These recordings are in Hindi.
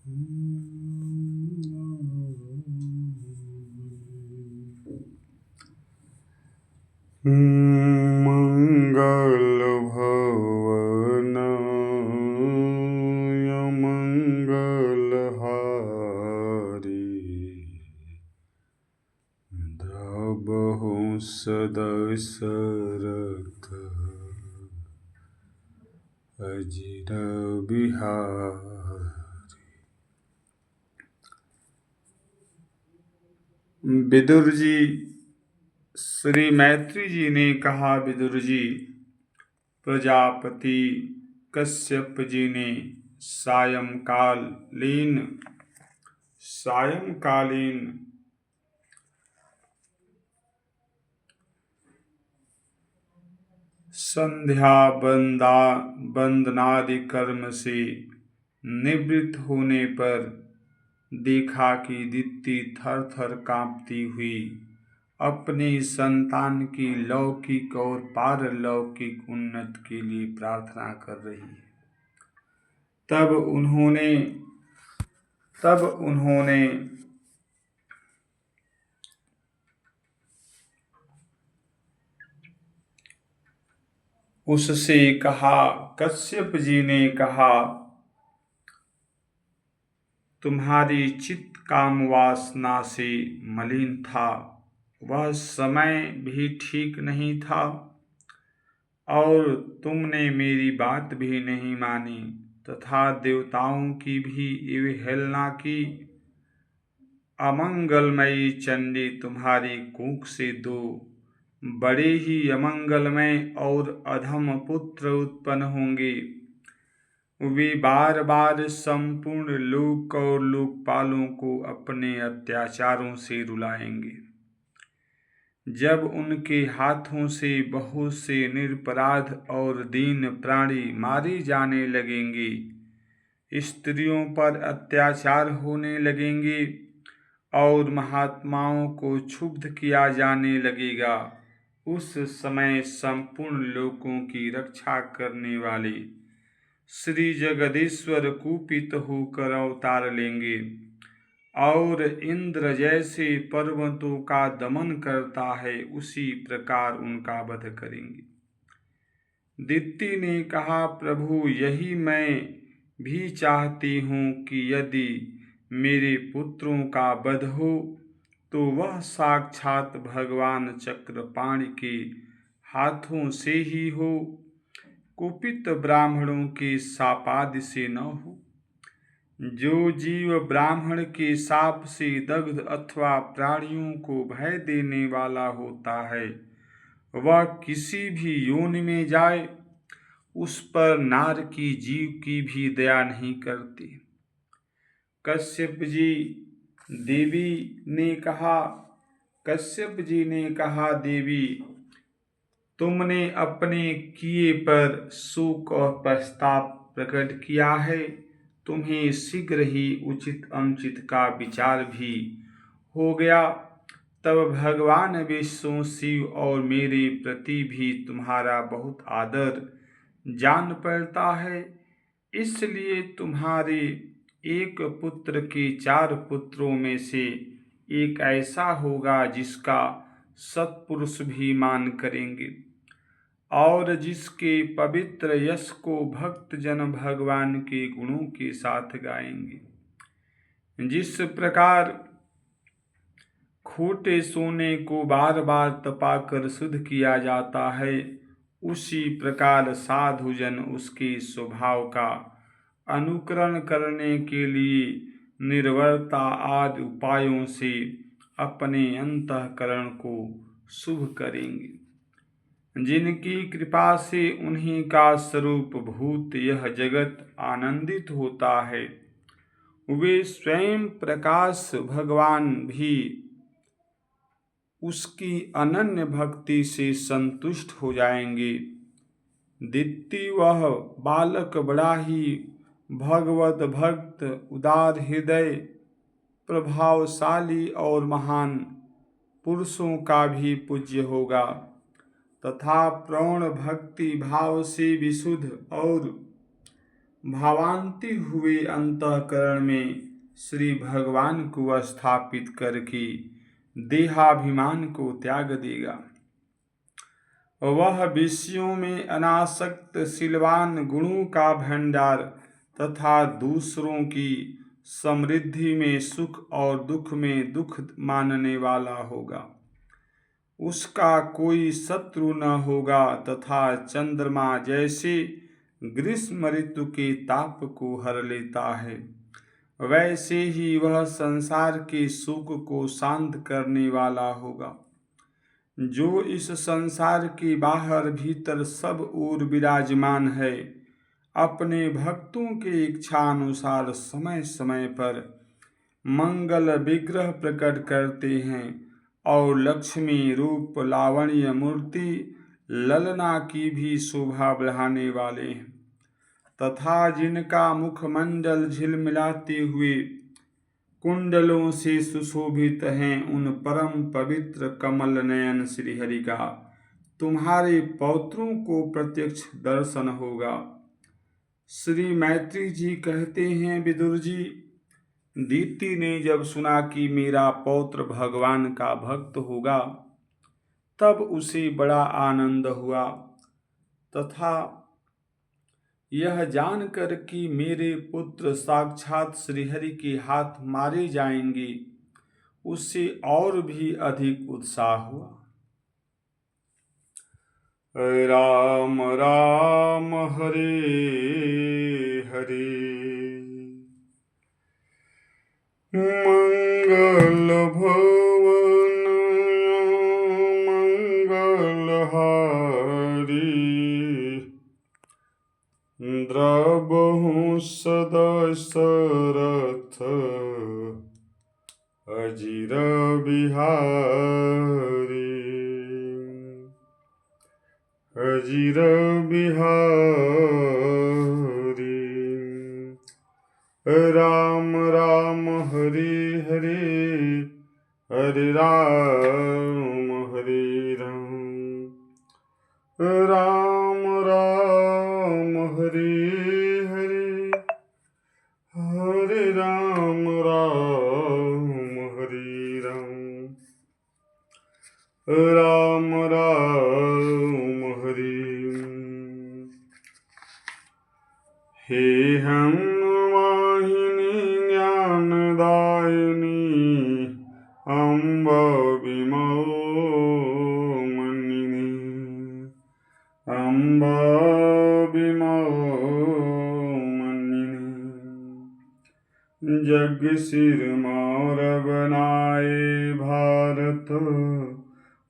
मंगल भवनाय मंगलहारी द्रवहु सदशरथ अजिर बिहारी। विदुर जी, श्री मैत्री जी ने कहा, विदुर जी, प्रजापति कश्यप जी ने सायंकालीन संध्या वंदनादि कर्म से निवृत्त होने पर देखा कि दीप्ति थर थर कांपती हुई अपने संतान की लौकिक और पारलौकिक उन्नति के लिए प्रार्थना कर रही है। तब उन्होंने उससे कहा, कश्यप जी ने कहा, तुम्हारी चित्त काम वासना से मलिन था, वह समय भी ठीक नहीं था और तुमने मेरी बात भी नहीं मानी तथा देवताओं की भी अवहेलना की। अमंगलमयी चंडी तुम्हारी कूख से दो बड़े ही अमंगलमय और अधम पुत्र उत्पन्न होंगे। वे बार बार संपूर्ण लोक और लोकपालों को अपने अत्याचारों से रुलाएंगे। जब उनके हाथों से बहुत से निरपराध और दीन प्राणी मारे जाने लगेंगे, स्त्रियों पर अत्याचार होने लगेंगे और महात्माओं को क्षुब्ध किया जाने लगेगा, उस समय संपूर्ण लोकों की रक्षा करने वाले श्री जगदीश्वर कुपित होकर अवतार लेंगे और इंद्र जैसे पर्वतों का दमन करता है उसी प्रकार उनका वध करेंगे। दिति ने कहा, प्रभु, यही मैं भी चाहती हूँ कि यदि मेरे पुत्रों का वध हो तो वह साक्षात भगवान चक्रपाणि के हाथों से ही हो, कुपित ब्राह्मणों के शापादि से न हो। जो जीव ब्राह्मण के शाप से दग्ध अथवा प्राणियों को भय देने वाला होता है, वह किसी भी योनि में जाए, उस पर नार की जीव की भी दया नहीं करती। कश्यप जी ने कहा, देवी, तुमने अपने किए पर शोक और पश्चाताप प्रकट किया है। तुम्हें शीघ्र ही उचित अनुचित का विचार भी हो गया। तब भगवान विष्णु, शिव और मेरे प्रति भी तुम्हारा बहुत आदर जान पड़ता है। इसलिए तुम्हारे एक पुत्र के 4 पुत्रों में से एक ऐसा होगा जिसका सत्पुरुष भी मान करेंगे और जिसके पवित्र यश को भक्त जन भगवान के गुणों के साथ गाएंगे। जिस प्रकार खोटे सोने को बार बार तपाकर शुद्ध किया जाता है, उसी प्रकार साधुजन उसके स्वभाव का अनुकरण करने के लिए निर्वरता आदि उपायों से अपने अंतःकरण को शुभ करेंगे। जिनकी कृपा से उन्हीं का स्वरूप भूत यह जगत आनंदित होता है, वे स्वयं प्रकाश भगवान भी उसकी अनन्य भक्ति से संतुष्ट हो जाएंगे। दिति, वह बालक बड़ा ही भगवत भक्त, उदार हृदय, प्रभावशाली और महान पुरुषों का भी पूज्य होगा तथा प्रौढ़ भक्ति भाव से विशुद्ध और भावांती हुए अंतःकरण में श्री भगवान को स्थापित करके देहाभिमान को त्याग देगा। वह विषयों में अनासक्त शीलवान गुणों का भंडार तथा दूसरों की समृद्धि में सुख और दुख में दुख मानने वाला होगा। उसका कोई शत्रु न होगा तथा चंद्रमा जैसे ग्रीष्म ऋतु के ताप को हर लेता है, वैसे ही वह संसार के सुख को शांत करने वाला होगा। जो इस संसार के बाहर भीतर सब ओर विराजमान है, अपने भक्तों के इच्छानुसार समय समय पर मंगल विग्रह प्रकट करते हैं और लक्ष्मी रूप लावण्य मूर्ति ललना की भी शोभा बढ़ाने वाले हैं, तथा जिनका मुखमंडल झिलमिलाते हुए कुंडलों से सुशोभित हैं, उन परम पवित्र कमल नयन श्रीहरि का तुम्हारे पौत्रों को प्रत्यक्ष दर्शन होगा। श्री मैत्री जी कहते हैं, विदुर जी, दीप्ति ने जब सुना कि मेरा पौत्र भगवान का भक्त होगा, तब उसे बड़ा आनंद हुआ तथा यह जानकर कि मेरे पुत्र साक्षात श्रीहरि के हाथ मारे जाएंगे, उससे और भी अधिक उत्साह हुआ। राम राम हरे हरे, मंगल भवन मंगलहारी, द्रवहु सदा सरथ अजिर बिहारी, अजिर बिहारी। राम राम हरे हरे, हरे राम हरे राम, राम राम हरे हरे, हरे राम राम हरे राम, राम राम हरे। हे हनुमाहिनी ज्ञानदायिनी, अम्ब विमोमनिनी, अम्ब विमोमनिनी। जग सिर मोर बनाए भारत,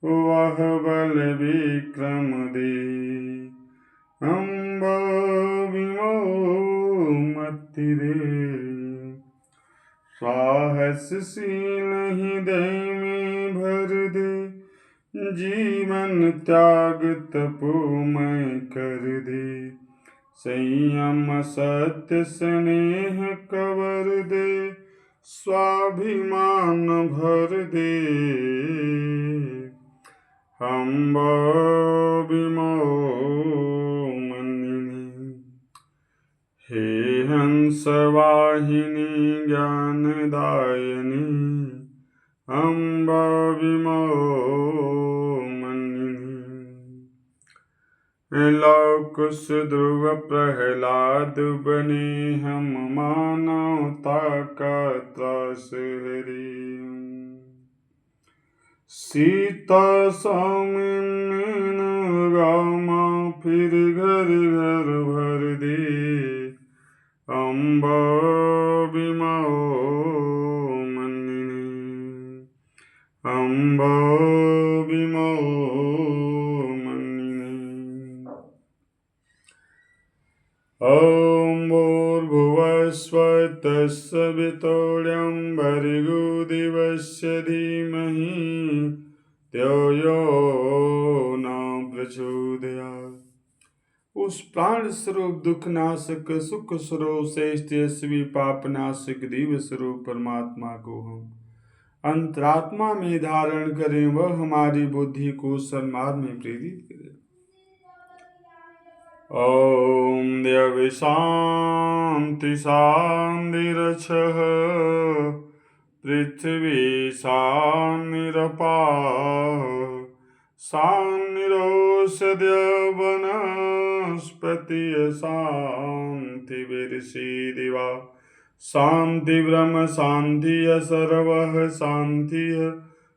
वह बल विक्रम दे, अम्ब विमोमति रे। साहसशील हृदय में भर दे, जीवन त्याग तपोमय कर दे, संयम सत्य स्नेह कवर दे, स्वाभिमान भर दे, अम्ब विमोमनिनी। हे हंस वाहिनी ज्ञानदायिनी, अम्ब विमोमनिनी। लौकुश ध्रुव प्रहलाद बने, हम मानवता का त्रास हरे। सीता सौमिन गामा, फिर घर घर भर दे, अम्ब विमोमनिनी, अम्ब विमोमनिनी। ॐ भूर्भुवस्सुः तत्सवितुर्वरेण्यं भर्गो देवस्य धीमहि धियो यो न प्रचोदयात्। उस प्राण स्वरूप दुखनाशक सुख स्वरूप श्रेष्ठ यशस्वी पापनाशक देव स्वरूप परमात्मा को हम अंतरात्मा में धारण करें, वह हमारी बुद्धि को सन्मार्ग में प्रेरित करें। ॐ देवी शान्ति शान्तिरक्षः पृथ्वी शान्तिरपाः शान्तिरोषधय वनस्पतिः शान्तिर्षिदिवा शान्ति ब्रह्म शान्तिः सर्वः शान्तिः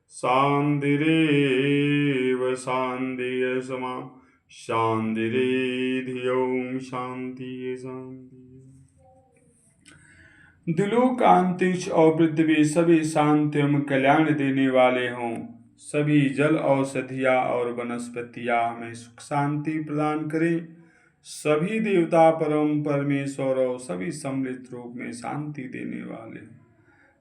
शान्तिरेव शान्तिः समा शान्तिरेधि ओम शांति शांति। दिलोक अंतरिक्ष और पृथ्वी सभी शांति एवं कल्याण देने वाले हों। सभी जल औषधियाँ और वनस्पतियाँ हमें सुख शांति प्रदान करें। सभी देवता परम परमेश्वर और सभी सम्मिलित रूप में शांति देने वाले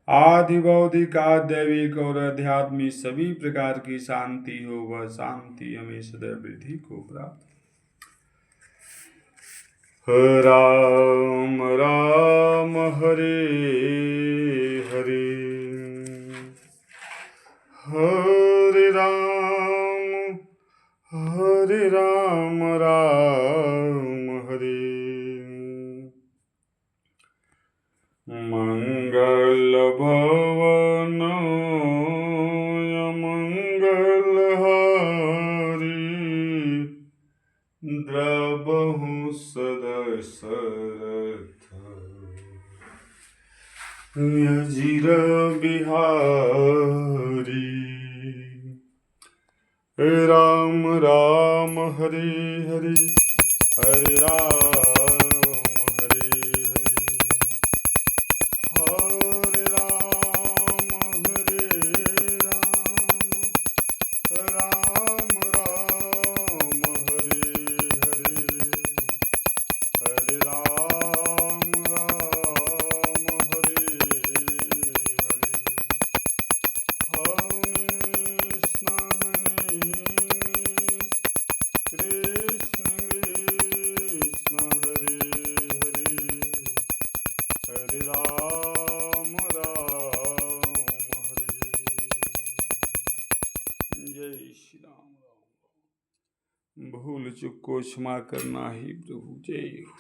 आदि भौतिक दैविक और आध्यात्मिक सभी प्रकार की शांति हो, वह शांति हमें सदैव वृद्धि को प्राप्त। राम राम हरे हरे, हरे राम राम हरे। मंगल भवन मंगलहारी, द्रवहु सदशरथ अजिर बिहारी। राम राम हरे हरे, हरे राम हरे हरे, हरे राम हरे राम, राम राम हरे हरे, हरे राम हरे हरे। कृष्ण कृष्ण हरे हरे, हरे राम हरे। जय श्री राम। भूल चूक को क्षमा करना ही प्रभु। जय हो।